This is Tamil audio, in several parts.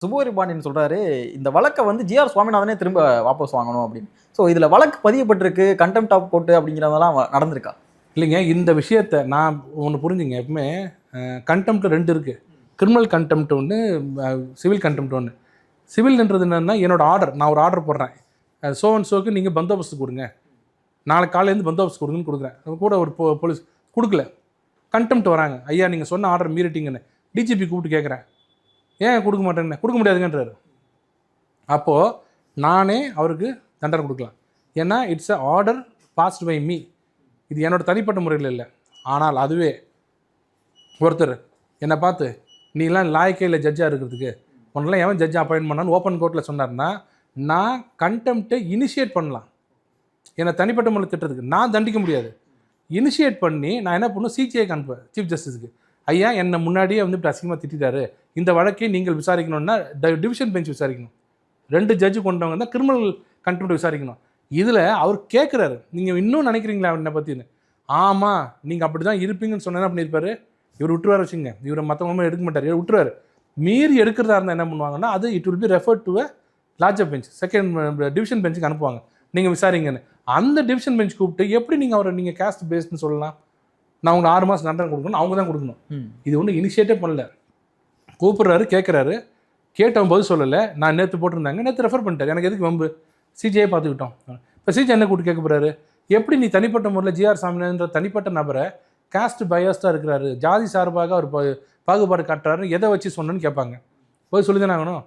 சுபோரி பாண்டியன் சொல்றாரு, இந்த வழக்க வந்து ஜி.ஆர். சுவாமிநாதனே திரும்ப வாபஸ் வாங்கணும் அப்படின்னு. ஸோ இதுல வழக்கு பதியப்பட்டிருக்கு, கண்டெம்ப்ட் ஆஃப் கோர்ட் அப்படிங்கிறதெல்லாம் நடந்திருக்கா? இல்லைங்க, இந்த விஷயத்த நான் ஒன்று புரிஞ்சுங்க. எப்பவுமே கண்டெம்ப்ட் 2 இருக்குது. கிரிமினல் கண்டெம்ப்ட் ஒன்று, சிவில் கண்டெம்ப்ட் ஒன்று. சிவில்ன்றது என்னென்னா, என்னோட ஆர்டர், நான் ஒரு ஆர்டர் போடுறேன், ஸோ அண்ட் ஸோக்கு நீங்கள் பந்தோபஸ்து கொடுங்க, நாளைக்கு காலையிலேருந்து பந்தோபஸ்து கொடுங்கன்னு கொடுக்குறேன். கூட ஒரு போலீஸ் கொடுக்கல, கண்டெம்ப்ட் வராங்க, ஐயா நீங்கள் சொன்ன ஆர்டர் மீறிட்டீங்கன்னு. டிஜிபி கூப்பிட்டு கேட்குறேன், ஏன் கொடுக்க மாட்டேன்னு. கொடுக்க முடியாதுங்கன்றாரு. அப்போது நானே அவருக்கு தண்டனை கொடுக்கலாம். ஏன்னா it's a order passed by me. இது என்னோட தனிப்பட்ட முறையில் இல்லை. ஆனால் அதுவே ஒருத்தர் என்னை பார்த்து, நீலாம் லாய்க்கே இல்லை ஜட்ஜாக இருக்கிறதுக்கு, உன்னெல்லாம் எவன் ஜட்ஜ் அப்பாயின்ட் பண்ணான்னு ஓப்பன் கோர்ட்டில் சொன்னார்னா, நான் கண்டெம்ப்டை இனிஷியேட் பண்ணலாம். என்னை தனிப்பட்ட முறையில் திட்டுறதுக்கு நான் தண்டிக்க முடியாது. இனிஷியேட் பண்ணி நான் என்ன பண்ணுவேன், சிஜிஐக்கு அனுப்புவேன், சீஃப் ஜஸ்டிஸுக்கு. ஐயா என்னை முன்னாடியே வந்து இப்படி அசிங்கமாக திட்டாரு, இந்த வழக்கை நீங்கள் விசாரிக்கணும்னா டிவிஷன் பெஞ்ச் விசாரிக்கணும். 2 ஜட்ஜு கொண்டவங்க தான் கிரிமினல் கண்டெம்ப்ட் விசாரிக்கணும். இதில் அவர் கேட்குறாரு, நீங்கள் இன்னும் நினைக்கிறீங்களா என்னை பற்றின்னு. ஆமாம், நீங்கள் அப்படி தான் இருப்பீங்கன்னு சொன்னா பண்ணியிருப்பார். இவர் விட்டுருவார் வச்சுங்க, இவர் மற்றவங்க எடுக்க மாட்டார், இவர் விட்டுருவார். மீறி எடுக்கிறதா இருந்தால் என்ன பண்ணுவாங்கன்னா, அது it will be referred to a larger bench, second division பெஞ்சுக்கு அனுப்புவாங்க, நீங்கள் விசாரிங்கன்னு. அந்த டிவிஷன் பெஞ்ச் கூப்பிட்டு எப்படி நீங்கள் அவரை நீங்கள் கேஸ்ட் பேஸ்ட்னு சொல்லலாம்? நான் உங்களுக்கு 6 மாதம் தண்டனை கொடுக்கணும், அவங்க தான் கொடுக்கணும். இது ஒன்றும் இனிஷியேட்டே பண்ணல. கூப்பிட்றாரு, கேட்குறாரு, கேட்டவன் பதில் சொல்லலை. நான் நேற்று போட்டிருந்தாங்க, நேற்று ரெஃபர் பண்ணிட்டார், எனக்கு எதுக்கு வம்பு, சிஜிஐ பார்த்துக்கிட்டோம். இப்போ சிஜி என்ன கூப்பிட்டு கேட்க போகிறாரு, எப்படி நீ தனிப்பட்ட முறையில் ஜி.ஆர். சாமிநாதன்ற தனிப்பட்ட நபரை காஸ்ட் பயாஸ்டாக இருக்கிறாரு, ஜாதி சார்பாக அவர் பாகுபாடு காட்டுறாரு, எதை வச்சு சொன்னேன்னு கேட்பாங்க. போய் சொல்லி தானே ஆகணும்.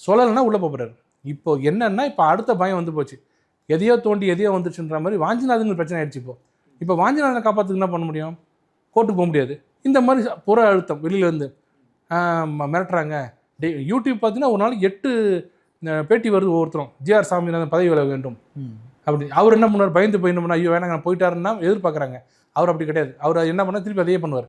சொல்லலைன்னா உள்ளே போகிறாரு. இப்போ என்னென்னா, இப்போ அடுத்த பயம் வந்து போச்சு, எதையோ தோண்டி எதையோ வந்துச்சுன்ற மாதிரி வாஞ்சிநாதன் பிரச்சனை ஆயிடுச்சு. இப்போ வாஞ்சிநாதனை காப்பாற்றுக்கு என்ன பண்ண முடியும்? கோர்ட்டுக்கு போக முடியாது. இந்த மாதிரி புற அழுத்தம் வெளியிலேருந்து மிரட்டுறாங்க. யூடியூப் பார்த்தீங்கன்னா ஒரு நாளைக்கு 8 பேட்டி வருது ஒவ்வொருத்தரும், ஜி.ஆர். சாமிநாதன் பதவி விலக வேண்டும் அப்படி. அவர் என்ன பண்ணுவார், பயந்து போய் என்ன பண்ணால், ஐயோ வேணாங்க நான் போயிட்டாருன்னா எதிர்பார்க்குறாங்க. அவர் அப்படி கிடையாது. அவர் என்ன பண்ணால் திருப்பி அதையே பண்ணுவார்.